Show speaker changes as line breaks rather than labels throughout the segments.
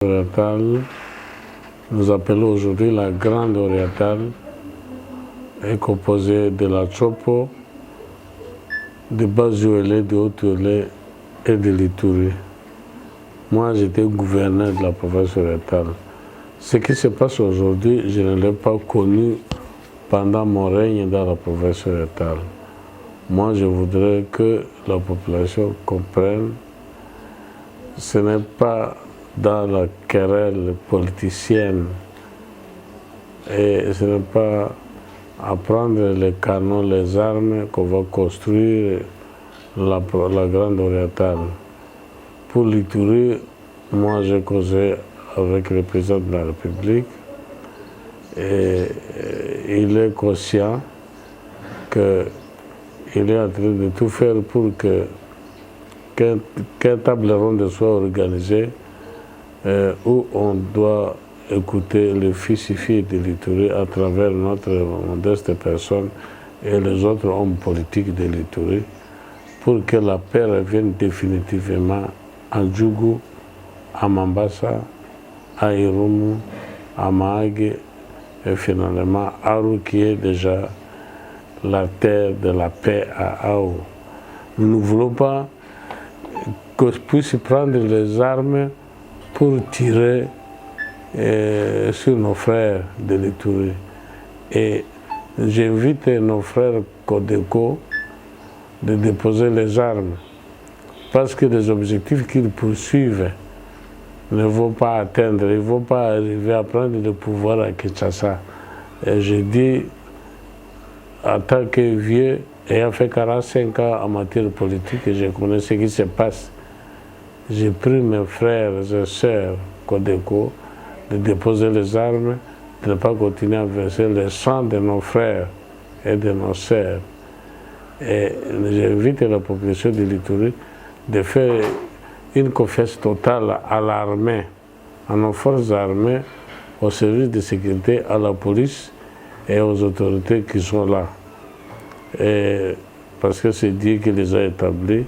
Orientale, nous appelons aujourd'hui la Grande Orientale, est composée de la Chopo, de Bas-Uélé, de Haut-Uélé et de l'Ituri. Moi, j'étais gouverneur de la province orientale. Ce qui se passe aujourd'hui, je ne l'ai pas connu pendant mon règne dans la province orientale. Moi, je voudrais que la population comprenne, ce n'est pas dans la querelle politicienne et ce n'est pas à prendre les canons, les armes qu'on va construire la Grande Orientale. Pour l'Ituri, moi j'ai causé avec le président de la République et il est conscient qu'il est en train de tout faire pour qu'un table ronde soit organisé où on doit écouter les fils et filles de l'Ituri à travers notre modeste personne et les autres hommes politiques de l'Ituri pour que la paix revienne définitivement à Djougou, à Mambasa, à Irumu, à Mahagé et finalement à Aru qui est déjà la terre de la paix à Aou. Nous ne voulons pas qu'on puisse prendre les armes pour tirer sur nos frères de l'Ituri. Et j'invite nos frères Codeco de déposer les armes parce que les objectifs qu'ils poursuivent ne vont pas atteindre, ils ne vont pas arriver à prendre le pouvoir à Kinshasa. Et je dis, en tant que vieux, ayant fait 45 ans en matière politique, et je connais ce qui se passe, j'ai pris mes frères et sœurs Codeco de déposer les armes, de ne pas continuer à verser le sang de nos frères et de nos sœurs. Et j'invite la population de l'Ituri de faire une confiance totale à l'armée, à nos forces armées, aux services de sécurité, à la police et aux autorités qui sont là. Et parce que c'est Dieu qui les a établis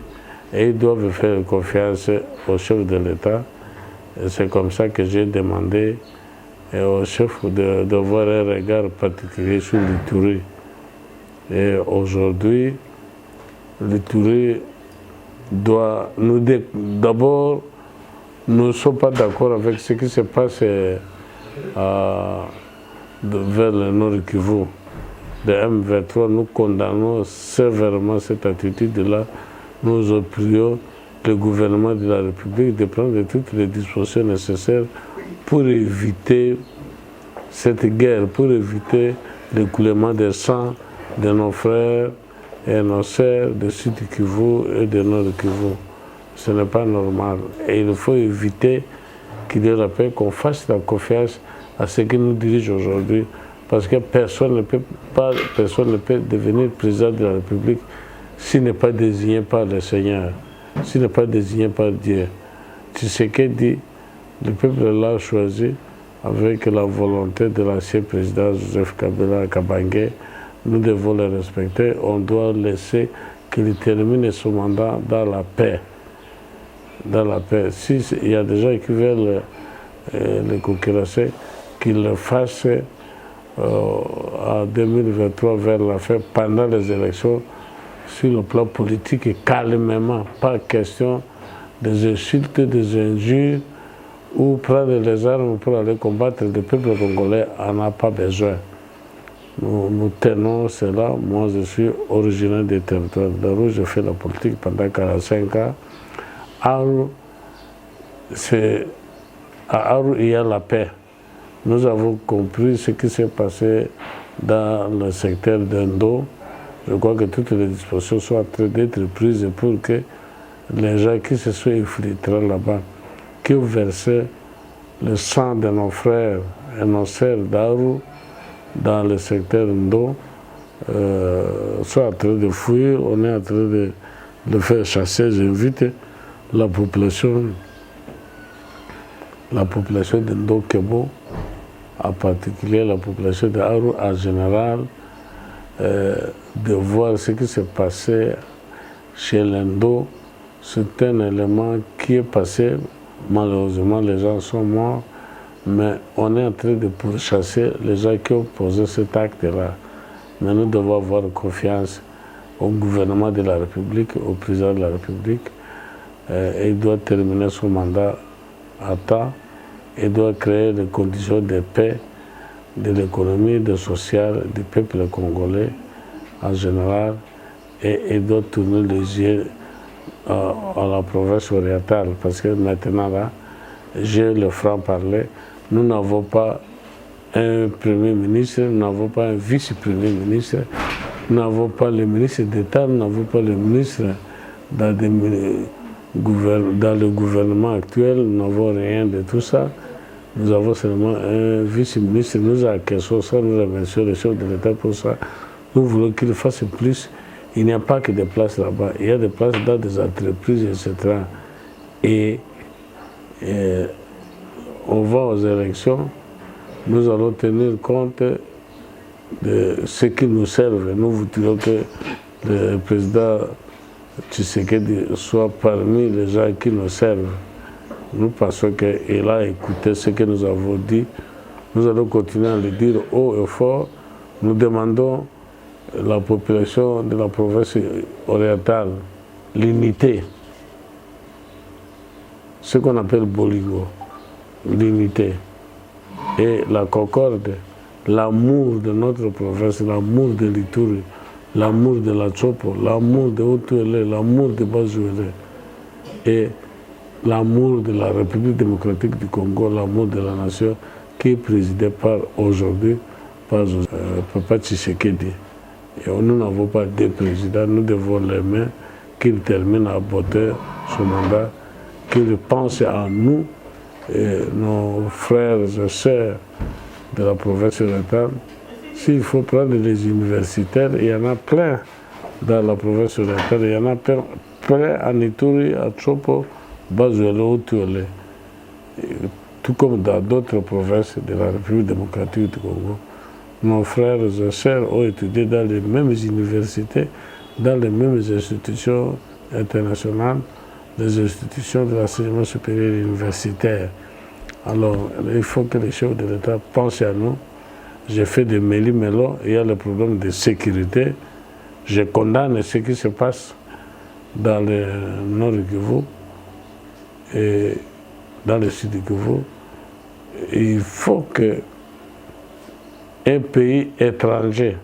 et ils doivent faire confiance au chef de l'État. C'est comme ça que j'ai demandé au chef d'avoir un regard particulier sur l'Ituri. Et aujourd'hui, l'Ituri doit nous dire, d'abord, nous ne sommes pas d'accord avec ce qui se passe vers le nord Kivu. De M23, nous condamnons sévèrement cette attitude-là. Nous prions le gouvernement de la République de prendre toutes les dispositions nécessaires pour éviter cette guerre, pour éviter l'écoulement des sangs de nos frères et nos sœurs de Sud Kivu et de Nord Kivu. Ce n'est pas normal. Et il faut éviter qu'il y ait la paix, qu'on fasse la confiance à ceux qui nous dirigent aujourd'hui, parce que personne ne peut devenir président de la République s'il n'est pas désigné par le Seigneur, s'il n'est pas désigné par Dieu. Tshisekedi dit, le peuple l'a choisi avec la volonté de l'ancien président Joseph Kabila Kabange. Nous devons le respecter, on doit laisser qu'il termine son mandat dans la paix. Dans la paix. S'il y a des gens qui veulent le concurrencer, qu'ils le fassent en 2023 vers la fin, pendant les élections, sur le plan politique et calmement, pas question des insultes, des injures ou prendre les armes pour aller combattre. Le peuple congolais n'en a pas besoin. Nous tenons cela. Moi, je suis originaire des territoires d'Aru, j'ai fait la politique pendant 45 ans. Aru, à Aru, il y a la paix. Nous avons compris ce qui s'est passé dans le secteur d'Endo. Je crois que toutes les dispositions sont en train d'être prises pour que les gens qui se sont infiltrés là-bas, qui ont versé le sang de nos frères et nos sœurs d'Aru dans le secteur d'Endo, soient en train de fuir. On est en train de le faire chasser. J'invite la population d'Endo Kebo, en particulier la population d'Aru en général, de voir ce qui s'est passé chez l'Endo. C'est un élément qui est passé Malheureusement, les gens sont morts, mais on est en train de pourchasser les gens qui ont posé cet acte-là. Mais nous devons avoir confiance au gouvernement de la République, au président de la République. Il doit terminer son mandat à temps. Il doit créer les conditions de paix, de l'économie, de social, du peuple congolais en général. Et il doit tourner les yeux à la province orientale. Parce que maintenant, là, j'ai le franc-parler. Nous n'avons pas un Premier ministre, nous n'avons pas un vice-premier ministre, nous n'avons pas le ministre d'État, nous n'avons pas le ministre dans le gouvernement actuel, nous n'avons rien de tout ça. Nous avons seulement un vice-ministre, nous acquiesçons ça, nous remercions le chef de l'État pour ça. Nous voulons qu'il fasse plus. Il n'y a pas que des places là-bas, il y a des places dans des entreprises, etc. Et on va aux élections, nous allons tenir compte de ce qui nous servent. Nous voudrions que le président Tshisekedi soit parmi les gens qui nous servent. Nous pensons qu'il a écouté ce que nous avons dit. Nous allons continuer à le dire haut et fort. Nous demandons à la population de la province orientale l'unité. Ce qu'on appelle Bolingo, l'unité. Et la concorde, l'amour de notre province, l'amour de l'Ituri, l'amour de la Tchopo, l'amour de Haut-Uélé, l'amour de Bas-Uélé, et l'amour de la République démocratique du Congo, l'amour de la nation qui est présidé aujourd'hui par Papa Tshisekedi. Et nous n'avons pas de président, nous devons l'aimer, qu'il termine à beauté son mandat, qu'il pense à nous, et nos frères et sœurs de la province orientale. S'il faut prendre les universitaires, il y en a plein dans la province orientale, il y en a plein en Ituri, à Tchopo, Bas-Uélé, Haut-Uélé, tout comme dans d'autres provinces de la République démocratique du Congo. Nos frères et sœurs ont étudié dans les mêmes universités, dans les mêmes institutions internationales, les institutions de l'enseignement supérieur et universitaire. Alors, il faut que les chefs de l'État pensent à nous. J'ai fait des méli-mélo, il y a le problème de sécurité. Je condamne ce qui se passe dans le nord du Kivu et dans le sud du Kivu. Il faut qu'un pays étranger,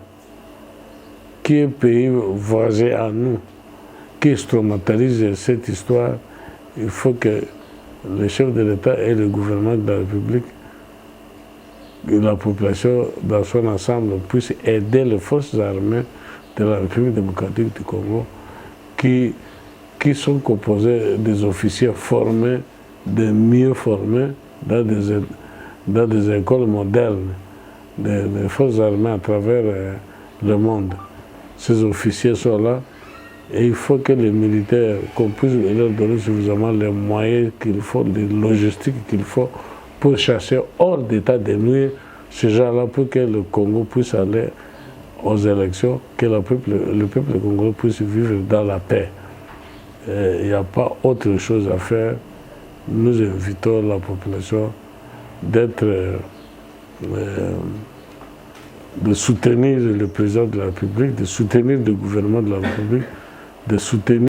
qui est un pays voisin à nous, qui instrumentalise cette histoire, il faut que le chef de l'État et le gouvernement de la République, la population dans son ensemble puissent aider les forces armées de la République démocratique du Congo qui sont composées des officiers formés, des mieux formés dans des écoles modernes, des forces armées à travers le monde. Ces officiers sont là et il faut que les militaires, qu'on puisse leur donner suffisamment les moyens qu'il faut, les logistiques qu'il faut pour chasser hors d'état de nuire ces gens-là pour que le Congo puisse aller aux élections, que le peuple congolais puisse vivre dans la paix. Il n'y a pas autre chose à faire. Nous invitons la population de soutenir le président de la République, de soutenir le gouvernement de la République, de soutenir